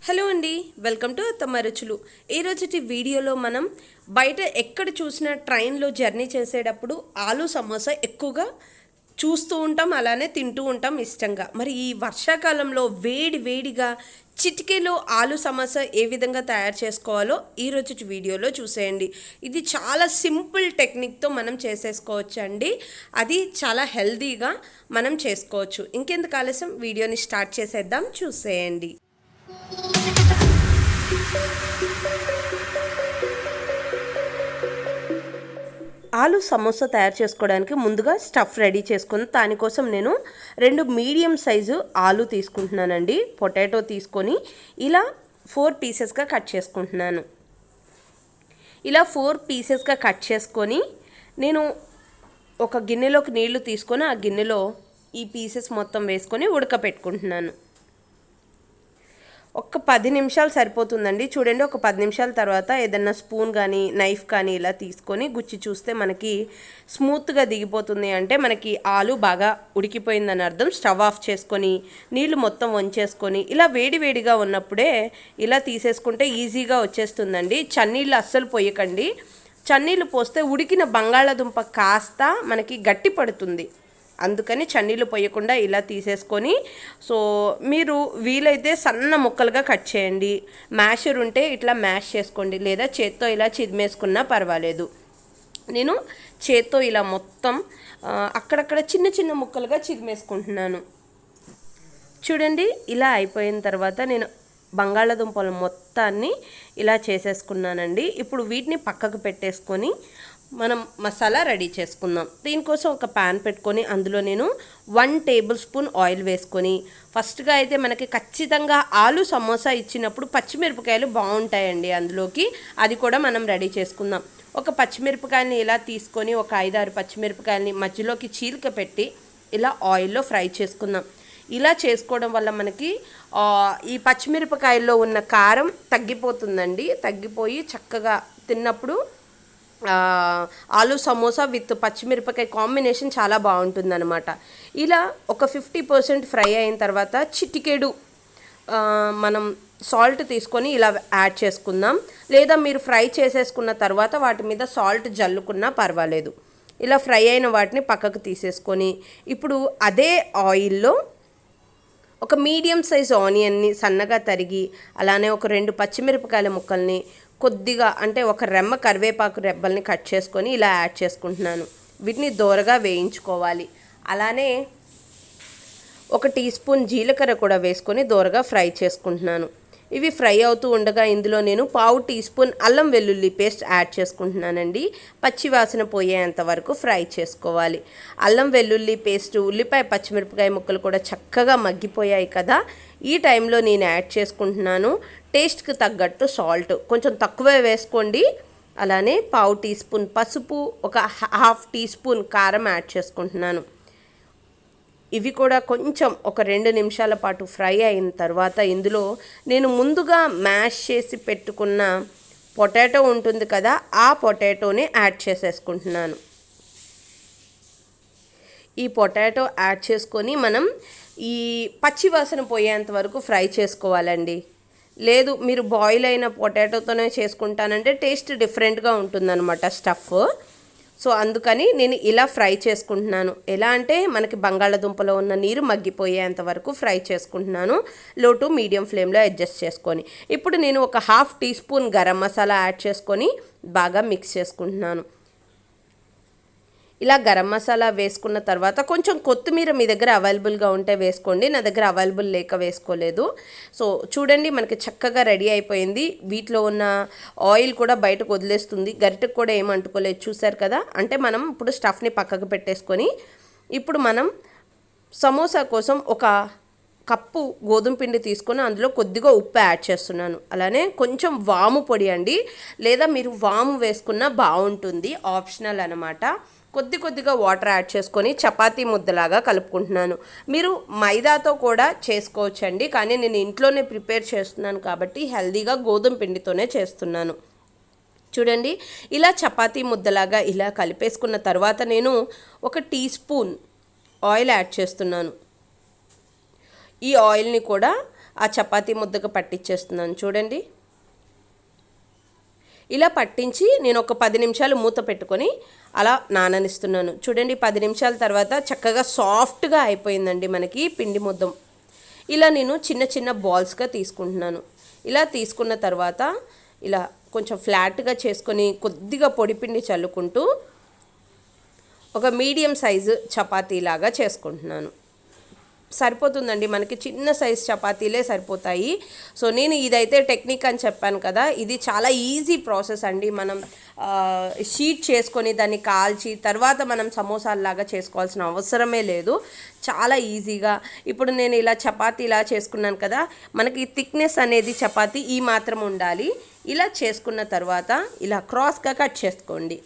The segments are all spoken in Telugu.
హలో అండి, వెల్కమ్ టు అత్తమ్మ రుచులు. ఈరోజుటి వీడియోలో మనం బయట ఎక్కడ చూసినా ట్రైన్లో జర్నీ చేసేటప్పుడు ఆలూ సమోసా ఎక్కువగా చూస్తూ ఉంటాం, అలానే తింటూ ఉంటాం ఇష్టంగా. మరి ఈ వర్షాకాలంలో వేడి వేడిగా చిటికెలో ఆలూ సమోసా ఏ విధంగా తయారు చేసుకోవాలో ఈరోజు వీడియోలో చూసేయండి. ఇది చాలా సింపుల్ టెక్నిక్తో మనం చేసేసుకోవచ్చు అండి. అది చాలా హెల్తీగా మనం చేసుకోవచ్చు. ఇంకెందుకు ఆలస్యం, వీడియోని స్టార్ట్ చేసేద్దాం, చూసేయండి. ఆలు సమోసా తయారు చేసుకోవడానికి ముందుగా స్టఫ్ రెడీ చేసుకుని దానికోసం నేను 2 మీడియం సైజు ఆలు తీసుకుంటున్నానండి. పొటాటో తీసుకొని ఇలా 4 పీసెస్గా కట్ చేసుకుంటున్నాను. ఇలా 4 పీసెస్గా కట్ చేసుకొని నేను ఒక గిన్నెలోకి నీళ్లు తీసుకొని ఆ గిన్నెలో ఈ పీసెస్ మొత్తం వేసుకొని ఉడకపెట్టుకుంటున్నాను. ఒక 10 నిమిషాలు సరిపోతుందండి. చూడండి, ఒక 10 నిమిషాల తర్వాత ఏదన్నా స్పూన్ కానీ నైఫ్ కానీ ఇలా తీసుకొని గుచ్చి చూస్తే మనకి స్మూత్గా దిగిపోతుంది, అంటే మనకి ఆలు బాగా ఉడికిపోయిందని అర్థం. స్టవ్ ఆఫ్ చేసుకొని నీళ్లు మొత్తం వంచేసుకొని ఇలా వేడివేడిగా ఉన్నప్పుడే ఇలా తీసేసుకుంటే ఈజీగా వచ్చేస్తుందండి. చన్నీళ్ళు అస్సలు పోయకండి. చన్నీళ్ళు పోస్తే ఉడికిన బంగాళాదుంప కాస్త మనకి గట్టి పడుతుంది. అందుకని చన్నీళ్ళు పోయకుండా ఇలా తీసేసుకొని, సో మీరు వీలైతే సన్న ముక్కలుగా కట్ చేయండి. మ్యాషర్ ఉంటే ఇట్లా మ్యాష్ చేసుకోండి, లేదా చేత్తో ఇలా చిదిమేసుకున్నా పర్వాలేదు. నేను చేత్తో ఇలా మొత్తం అక్కడక్కడ చిన్న చిన్న ముక్కలుగా చిదిమేసుకుంటున్నాను. చూడండి, ఇలా అయిపోయిన తర్వాత నేను బంగాళాదుంపల మొత్తాన్ని ఇలా చేసేసుకున్నానండి. ఇప్పుడు వీటిని పక్కకు పెట్టేసుకొని మనం మసాలా రెడీ చేసుకుందాం. దీనికోసం ఒక ప్యాన్ పెట్టుకొని అందులో నేను 1 టేబుల్ స్పూన్ ఆయిల్ వేసుకొని, ఫస్ట్గా అయితే మనకి ఖచ్చితంగా ఆలు సమోసా ఇచ్చినప్పుడు పచ్చిమిరపకాయలు బాగుంటాయండి అందులోకి. అది కూడా మనం రెడీ చేసుకుందాం. ఒక పచ్చిమిరపకాయని ఇలా తీసుకొని ఒక 5-6 పచ్చిమిరపకాయలని మధ్యలోకి చీలిక పెట్టి ఇలా ఆయిల్లో ఫ్రై చేసుకుందాం. ఇలా చేసుకోవడం వల్ల మనకి ఈ పచ్చిమిరపకాయల్లో ఉన్న కారం తగ్గిపోతుందండి. తగ్గిపోయి చక్కగా తిన్నప్పుడు ఆలూ సమోసా విత్ పచ్చిమిరపకాయ కాంబినేషన్ చాలా బాగుంటుందన్నమాట. ఇలా ఒక 50% ఫ్రై అయిన తర్వాత చిటికెడు మనం సాల్ట్ తీసుకొని ఇలా యాడ్ చేసుకుందాం, లేదా మీరు ఫ్రై చేసేసుకున్న తర్వాత వాటి మీద సాల్ట్ జల్లుకున్నా పర్వాలేదు. ఇలా ఫ్రై అయిన వాటిని పక్కకు తీసేసుకొని ఇప్పుడు అదే ఆయిల్లో ఒక మీడియం సైజ్ ఆనియన్ని సన్నగా తరిగి, అలానే ఒక 2 పచ్చిమిరపకాయల ముక్కల్ని కొద్దిగా అంటే ఒక రెమ్మ కరివేపాకు రెబ్బల్ని కట్ చేసుకొని ఇలా యాడ్ చేసుకుంటున్నాను. వీటిని దోరగా వేయించుకోవాలి. అలానే ఒక టీ స్పూన్ జీలకర్ర కూడా వేసుకొని దోరగా ఫ్రై చేసుకుంటున్నాను. ఇవి ఫ్రై అవుతూ ఉండగా ఇందులో నేను 1/2 టీ స్పూన్ అల్లం వెల్లుల్లి పేస్ట్ యాడ్ చేసుకుంటున్నానండి. పచ్చి వాసన పోయేంత వరకు ఫ్రై చేసుకోవాలి. అల్లం వెల్లుల్లి పేస్ట్, ఉల్లిపాయ పచ్చిమిరపకాయ ముక్కలు కూడా చక్కగా మగ్గిపోయాయి కదా. ఈ టైంలో నేను యాడ్ చేసుకుంటున్నాను టేస్ట్కి తగ్గట్టు సాల్ట్, కొంచెం తక్కువే వేసుకోండి. అలానే 1/2 టీ స్పూన్ పసుపు, ఒక 1/2 టీ స్పూన్ కారం యాడ్ చేసుకుంటున్నాను. ఇవి కూడా కొంచెం ఒక 2 నిమిషాల పాటు ఫ్రై అయిన తర్వాత ఇందులో నేను ముందుగా మ్యాష్ చేసి పెట్టుకున్న పొటాటో ఉంటుంది కదా, ఆ పొటాటోని యాడ్ చేసేసుకుంటున్నాను. ఈ పొటాటో యాడ్ చేసుకొని మనం ఈ పచ్చి వాసన పోయేంత వరకు ఫ్రై చేసుకోవాలండి. లేదు మీరు బాయిల్ అయిన పొటాటోతోనే చేసుకుంటానంటే టేస్ట్ డిఫరెంట్గా ఉంటుందన్నమాట స్టఫ్. సో అందుకని నేను ఇలా ఫ్రై చేసుకుంటున్నాను. ఎలా అంటే మనకి బంగాళాదుంపలో ఉన్న నీరు మగ్గిపోయేంత వరకు ఫ్రై చేసుకుంటున్నాను, లో టు మీడియం ఫ్లేమ్లో అడ్జస్ట్ చేసుకొని. ఇప్పుడు నేను ఒక 1/2 teaspoon garam masala add చేసుకొని బాగా మిక్స్ చేసుకుంటున్నాను. ఇలా గరం మసాలా వేసుకున్న తర్వాత కొంచెం కొత్తిమీర మీ దగ్గర అవైలబుల్గా ఉంటే వేసుకోండి. నా దగ్గర అవైలబుల్ లేక వేసుకోలేదు. సో చూడండి, మనకి చక్కగా రెడీ అయిపోయింది. వీటిలో ఉన్న ఆయిల్ కూడా బయటకు వదిలేస్తుంది, గరిటకు కూడా ఏం అంటుకోలేదు. చూసారు కదా. అంటే మనం ఇప్పుడు స్టఫ్ని పక్కకు పెట్టేసుకొని ఇప్పుడు మనం సమోసా కోసం ఒక కప్పు గోధుమ పిండి తీసుకొని అందులో కొద్దిగా ఉప్పు యాడ్ చేస్తున్నాను. అలానే కొంచెం వాము పొడి అండి, లేదా మీరు వాము వేసుకున్నా బాగుంటుంది, ఆప్షనల్ అనమాట. కొద్దిగా వాటర్ యాడ్ చేసుకొని చపాతీ ముద్దలాగా కలుపుకుంటున్నాను. మీరు మైదాతో కూడా చేసుకోవచ్చండి, కానీ నేను ఇంట్లోనే ప్రిపేర్ చేస్తున్నాను కాబట్టి హెల్తీగా గోధుమ పిండితోనే చేస్తున్నాను. చూడండి, ఇలా చపాతీ ముద్దలాగా ఇలా కలిపేసుకున్న తర్వాత నేను ఒక టీ స్పూన్ ఆయిల్ యాడ్ చేస్తున్నాను. ఈ ఆయిల్ని కూడా ఆ చపాతీ ముద్దకు పట్టించేస్తున్నాను చూడండి. ఇలా పట్టించి నేను ఒక 10 నిమిషాలు మూత పెట్టుకొని అలా నాననిస్తున్నాను. చూడండి 10 నిమిషాల తర్వాత చక్కగా సాఫ్ట్గా అయిపోయిందండి మనకి పిండి ముద్ద. ఇలా నేను చిన్న చిన్న బాల్స్గా తీసుకుంటున్నాను. ఇలా తీసుకున్న తర్వాత ఇలా కొంచెం ఫ్లాట్గా చేసుకొని కొద్దిగా పొడిపిండి చల్లుకుంటూ ఒక మీడియం సైజు చపాతీలాగా చేసుకుంటున్నాను. సరిపోతుందండి, మనకి చిన్న సైజ్ చపాతీలే సరిపోతాయి. సో నేను ఇదైతే టెక్నిక్ అని చెప్పాను కదా, ఇది చాలా ఈజీ ప్రాసెస్ అండి. మనం షీట్ చేసుకొని దాన్ని కాల్చి తర్వాత మనం సమోసాలాగా చేసుకోవాల్సిన అవసరమే లేదు, చాలా ఈజీగా. ఇప్పుడు నేను ఇలా చపాతీ ఇలా చేసుకున్నాను కదా, మనకి థిక్నెస్ అనేది చపాతీ ఈ మాత్రం ఉండాలి. ఇలా చేసుకున్న తర్వాత ఇలా క్రాస్గా కట్ చేసుకోండి.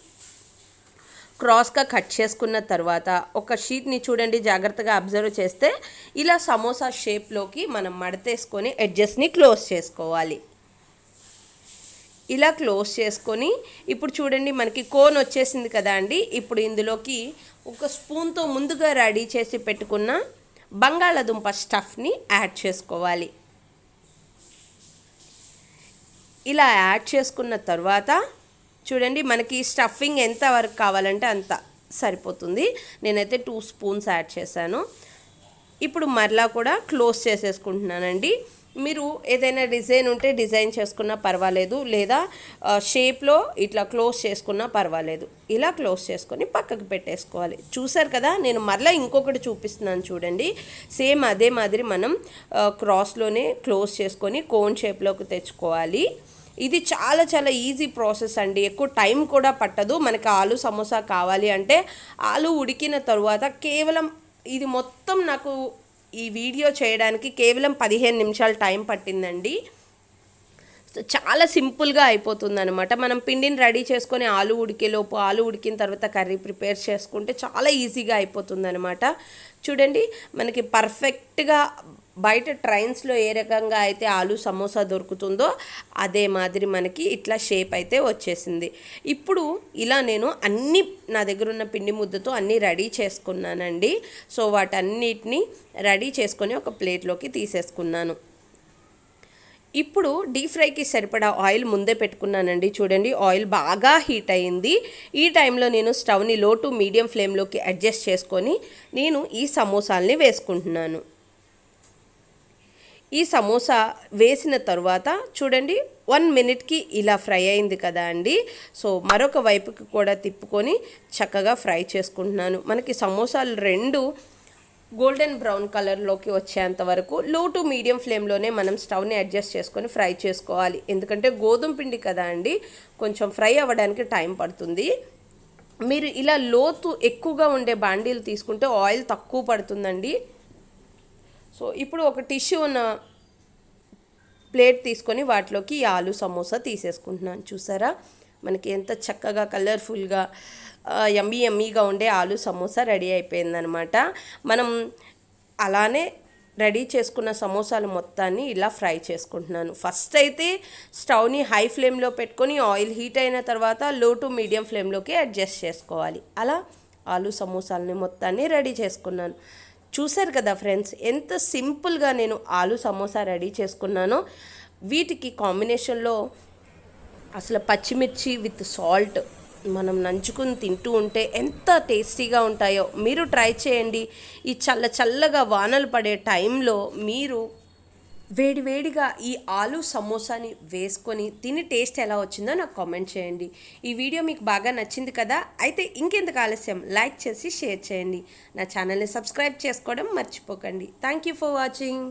క్రాస్గా కట్ చేసుకున్న తర్వాత ఒక షీట్ని చూడండి, జాగ్రత్తగా అబ్జర్వ్ చేస్తే ఇలా సమోసా షేప్లోకి మనం మడతేసుకొని ఎడ్జెస్ని క్లోజ్ చేసుకోవాలి. ఇలా క్లోజ్ చేసుకొని ఇప్పుడు చూడండి మనకి కోన్ వచ్చేసింది కదా అండి. ఇప్పుడు ఇందులోకి ఒక స్పూన్తో ముందుగా రెడీ చేసి పెట్టుకున్న బంగాళాదుంప స్టఫ్ని యాడ్ చేసుకోవాలి. ఇలా యాడ్ చేసుకున్న తర్వాత చూడండి మనకి స్టఫింగ్ ఎంత వరకు కావాలంటే అంత సరిపోతుంది. నేనైతే 2 స్పూన్స్ యాడ్ చేశాను. ఇప్పుడు మరలా కూడా క్లోజ్ చేసేసుకుంటున్నానండి. మీరు ఏదైనా డిజైన్ ఉంటే డిజైన్ చేసుకున్నా పర్వాలేదు, లేదా షేప్లో ఇట్లా క్లోజ్ చేసుకున్నా పర్వాలేదు. ఇలా క్లోజ్ చేసుకొని పక్కకు పెట్టేసుకోవాలి. చూసారు కదా, నేను మరలా ఇంకొకటి చూపిస్తున్నాను చూడండి. సేమ్ అదే మాదిరి మనం క్రాస్లోనే క్లోజ్ చేసుకొని కోన్ షేప్లోకి తెచ్చుకోవాలి. ఇది చాలా చాలా ఈజీ ప్రాసెస్ అండి, ఎక్కువ టైం కూడా పట్టదు. మనకి ఆలు సమోసా కావాలి అంటే ఆలు ఉడికిన తరువాత కేవలం ఇది మొత్తం నాకు ఈ వీడియో చేయడానికి కేవలం 15 నిమిషాలు టైం పట్టిందండి. చాలా సింపుల్గా అయిపోతుంది అనమాట. మనం పిండిని రెడీ చేసుకొని ఆలు ఉడికేలోపు ఆలు ఉడికిన తర్వాత కర్రీ ప్రిపేర్ చేసుకుంటే చాలా ఈజీగా అయిపోతుంది అనమాట. చూడండి మనకి పర్ఫెక్ట్గా బయట ట్రైన్స్లో ఏ రకంగా అయితే ఆలు సమోసా దొరుకుతుందో అదే మాదిరి మనకి ఇట్లా షేప్ అయితే వచ్చేసింది. ఇప్పుడు ఇలా నేను అన్నీ నా దగ్గర ఉన్న పిండి ముద్దతో అన్నీ రెడీ చేసుకున్నానండి. సో వాటన్నిటిని రెడీ చేసుకొని ఒక ప్లేట్లోకి తీసేసుకున్నాను. ఇప్పుడు డీప్ ఫ్రైకి సరిపడా ఆయిల్ ముందే పెట్టుకున్నానండి. చూడండి ఆయిల్ బాగా హీట్ అయింది. ఈ టైంలో నేను స్టవ్ని లో టు మీడియం ఫ్లేమ్లోకి అడ్జస్ట్ చేసుకొని నేను ఈ సమోసాల్ని వేసుకుంటున్నాను. ఈ సమోసా వేసిన తర్వాత చూడండి 1 మినిట్కి ఇలా ఫ్రై అయింది కదా అండి. సో మరొక వైపుకి కూడా తిప్పుకొని చక్కగా ఫ్రై చేసుకుంటున్నాను. మనకి సమోసాలు 2 గోల్డెన్ బ్రౌన్ కలర్లోకి వచ్చేంత వరకు లో టు మీడియం ఫ్లేమ్లోనే మనం స్టవ్ని అడ్జస్ట్ చేసుకొని ఫ్రై చేసుకోవాలి. ఎందుకంటే గోధుమ పిండి కదా అండి, కొంచెం ఫ్రై అవ్వడానికి టైం పడుతుంది. మీరు ఇలా లోతు ఎక్కువగా ఉండే బాండీలు తీసుకుంటే ఆయిల్ తక్కువ పడుతుందండి. సో ఇప్పుడు ఒక టిష్యూ ఉన్న ప్లేట్ తీసుకొని వాటిలోకి ఈ ఆలు సమోసా తీసేసుకుంటున్నాను. చూసారా మనకి ఎంత చక్కగా కలర్ఫుల్గా యమ్మీగా ఉండే ఆలు సమోసా రెడీ అయిపోయిందనమాట. మనం అలానే రెడీ చేసుకున్న సమోసాలు మొత్తాన్ని ఇలా ఫ్రై చేసుకుంటున్నాను. ఫస్ట్ అయితే స్టవ్ని హై ఫ్లేమ్లో పెట్టుకొని ఆయిల్ హీట్ అయిన తర్వాత లో టు మీడియం ఫ్లేమ్లోకి అడ్జస్ట్ చేసుకోవాలి. అలా ఆలు సమోసాలని మొత్తాన్ని రెడీ చేసుకున్నాను. చూశారు కదా ఫ్రెండ్స్, ఎంత సింపుల్గా నేను ఆలు సమోసా రెడీ చేసుకున్నానో. వీటికి కాంబినేషన్లో అసలు పచ్చిమిర్చి విత్ సాల్ట్ మనం నంచుకుని తింటూ ఉంటే ఎంత టేస్టీగా ఉంటాయో మీరు ట్రై చేయండి. ఈ చల్లగా వానలు పడే టైంలో మీరు వేడివేడిగా ఈ ఆలు సమోసాని వేసుకొని తిని టేస్ట్ ఎలా వచ్చిందో నాకు కామెంట్ చేయండి. ఈ వీడియో మీకు బాగా నచ్చింది కదా, అయితే ఇంకెందుకు ఆలస్యం, లైక్ చేసి షేర్ చేయండి. నా ఛానల్ని సబ్స్క్రైబ్ చేసుకోవడం మర్చిపోకండి. Thank you for watching.